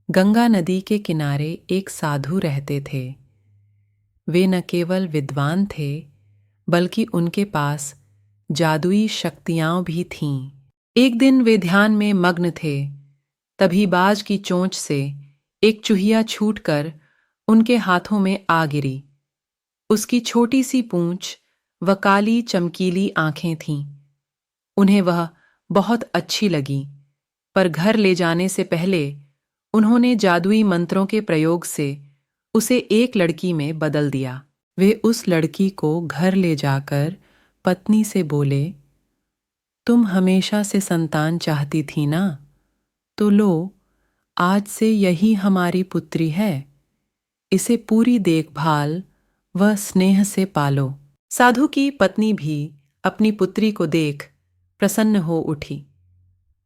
गंगा नदी के किनारे एक साधु रहते थे। वे न केवल विद्वान थे, बल्कि उनके पास जादुई शक्तियां भी थीं। एक दिन वे ध्यान में मग्न थे, तभी बाज की चोंच से एक चूहिया छूटकर उनके हाथों में आ गिरी। उसकी छोटी सी पूंछ व काली चमकीली आंखें थीं। उन्हें वह बहुत अच्छी लगी, पर घर ले जाने से पहले उन्होंने जादुई मंत्रों के प्रयोग से उसे एक लड़की में बदल दिया। वे उस लड़की को घर ले जाकर पत्नी से बोले, तुम हमेशा से संतान चाहती थी ना, तो लो, आज से यही हमारी पुत्री है। इसे पूरी देखभाल व स्नेह से पालो। साधु की पत्नी भी अपनी पुत्री को देख प्रसन्न हो उठी।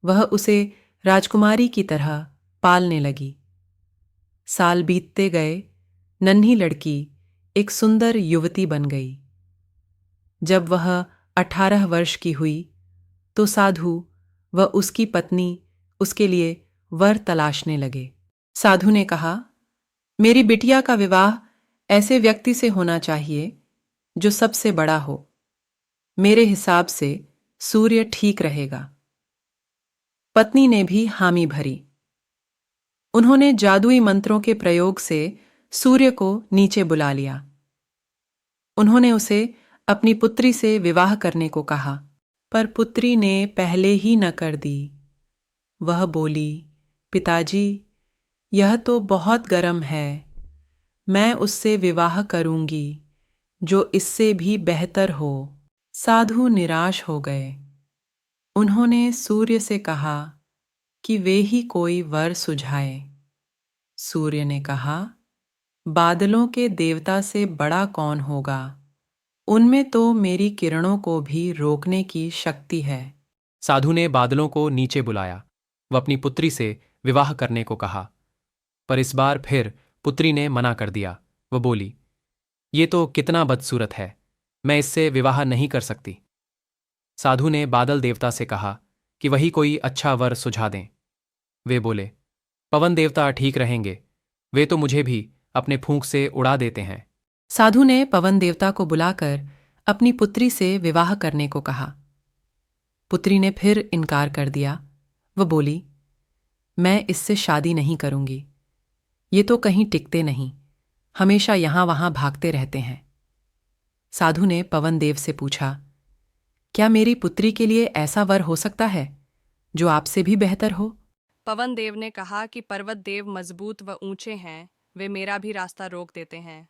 वह उसे राजकुमारी की तरह पालने लगी। साल बीतते गए, नन्ही लड़की एक सुंदर युवती बन गई। जब वह 18 वर्ष की हुई, तो साधु व उसकी पत्नी उसके लिए वर तलाशने लगे। साधु ने कहा, मेरी बिटिया का विवाह ऐसे व्यक्ति से होना चाहिए जो सबसे बड़ा हो। मेरे हिसाब से सूर्य ठीक रहेगा। पत्नी ने भी हामी भरी। उन्होंने जादुई मंत्रों के प्रयोग से सूर्य को नीचे बुला लिया। उन्होंने उसे अपनी पुत्री से विवाह करने को कहा, पर पुत्री ने पहले ही न कर दी। वह बोली, पिताजी, यह तो बहुत गर्म है। मैं उससे विवाह करूंगी जो इससे भी बेहतर हो। साधु निराश हो गए। उन्होंने सूर्य से कहा कि वे ही कोई वर सुझाए। सूर्य ने कहा, बादलों के देवता से बड़ा कौन होगा? उनमें तो मेरी किरणों को भी रोकने की शक्ति है। साधु ने बादलों को नीचे बुलाया व अपनी पुत्री से विवाह करने को कहा, पर इस बार फिर पुत्री ने मना कर दिया। वह बोली, ये तो कितना बदसूरत है, मैं इससे विवाह नहीं कर सकती। साधु ने बादल देवता से कहा कि वही कोई अच्छा वर सुझा दें। वे बोले, पवन देवता ठीक रहेंगे, वे तो मुझे भी अपने फूंक से उड़ा देते हैं। साधु ने पवन देवता को बुलाकर अपनी पुत्री से विवाह करने को कहा। पुत्री ने फिर इनकार कर दिया। वह बोली, मैं इससे शादी नहीं करूंगी। ये तो कहीं टिकते नहीं, हमेशा यहां वहां भागते रहते हैं। साधु ने पवन देव से पूछा, क्या मेरी पुत्री के लिए ऐसा वर हो सकता है जो आपसे भी बेहतर हो? पवन देव ने कहा कि पर्वत देव मजबूत व ऊंचे हैं, वे मेरा भी रास्ता रोक देते हैं।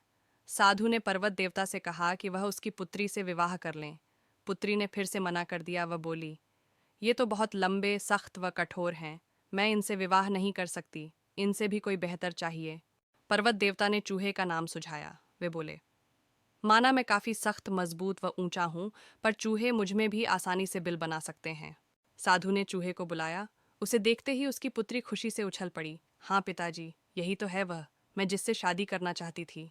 साधु ने पर्वत देवता से कहा कि वह उसकी पुत्री से विवाह कर लें। पुत्री ने फिर से मना कर दिया। वह बोली, ये तो बहुत लंबे, सख्त व कठोर हैं, मैं इनसे विवाह नहीं कर सकती, इनसे भी कोई बेहतर चाहिए। पर्वत देवता ने चूहे का नाम सुझाया। वे बोले, माना मैं काफ़ी सख्त, मजबूत व ऊंचा हूँ, पर चूहे मुझ में भी आसानी से बिल बना सकते हैं। साधु ने चूहे को बुलाया। उसे देखते ही उसकी पुत्री खुशी से उछल पड़ी। हाँ पिताजी, यही तो है वह, मैं जिससे शादी करना चाहती थी।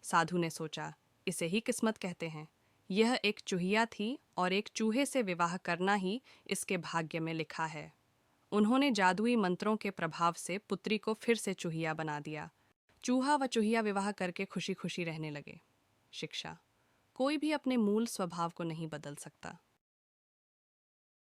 साधु ने सोचा, इसे ही किस्मत कहते हैं। यह एक चूहिया थी और एक चूहे से विवाह करना ही इसके भाग्य में लिखा है। उन्होंने जादुई मंत्रों के प्रभाव से पुत्री को फिर से चूहिया बना दिया। चूहा व चूहिया विवाह करके खुशी खुशी रहने लगे। शिक्षा: कोई भी अपने मूल स्वभाव को नहीं बदल सकता।